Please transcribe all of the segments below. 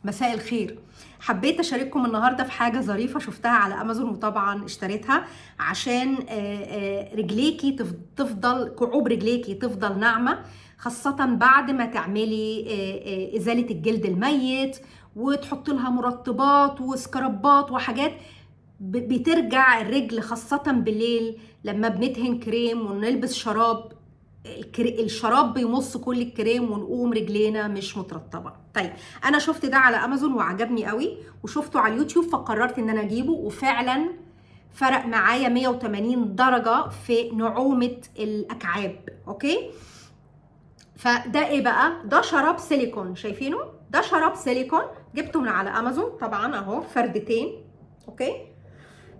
مساء الخير. حبيت اشارككم النهارده في حاجه ظريفه شفتها على امازون، وطبعا اشتريتها عشان رجليكي تفضل، كعوب رجليكي تفضل ناعمه، خاصه بعد ما تعملي ازاله الجلد الميت وتحط لها مرطبات وسكربات وحاجات. بترجع الرجل خاصه بالليل لما بندهن كريم ونلبس شراب، الشراب بيمص كل الكريم ونقوم رجلينا مش مترطبه. طيب انا شفت ده على امازون وعجبني قوي، وشفته على اليوتيوب فقررت ان انا اجيبه، وفعلا فرق معايا 180 درجه في نعومه الاكعاب. اوكي، فده ايه بقى؟ ده شراب سيليكون، شايفينه؟ ده شراب سيليكون جبته من على امازون طبعا اهو، فردتين. اوكي،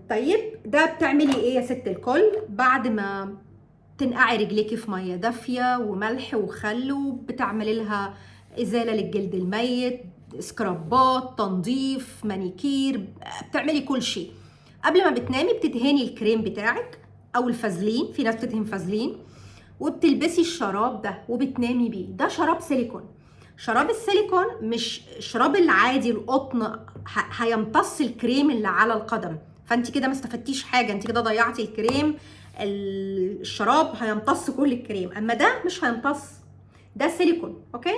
طيب ده بتعملي ايه يا ست الكل؟ بعد ما تنقعي رجليكي في ميه دافيه وملح وخل، وبتعملي لها ازاله للجلد الميت، سكرابات، تنظيف، مانيكير، بتعملي كل شيء. قبل ما بتنامي بتدهني الكريم بتاعك او الفازلين، في ناس بتدهن فازلين، وبتلبسي الشراب ده وبتنامي بيه. ده شراب سيليكون. شراب السيليكون مش الشراب العادي القطن، هيمتص الكريم اللي على القدم، فانت كده ما استفدتيش حاجه، انت كده ضيعتي الكريم. الشراب هيمتص كل الكريم، اما ده مش هيمتص، ده سيليكون. اوكي،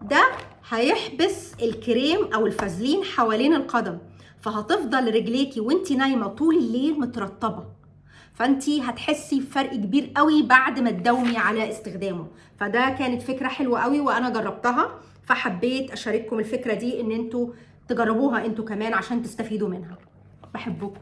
ده هيحبس الكريم او الفازلين حوالين القدم، فهتفضل رجليكي وانتي نايمه طول الليل مترطبه، فانتي هتحسي بفرق كبير قوي بعد ما تداومي على استخدامه. فده كانت فكره حلوه قوي وانا جربتها، فحبيت اشارككم الفكره دي ان انتوا تجربوها انتوا كمان عشان تستفيدوا منها. بحبكم.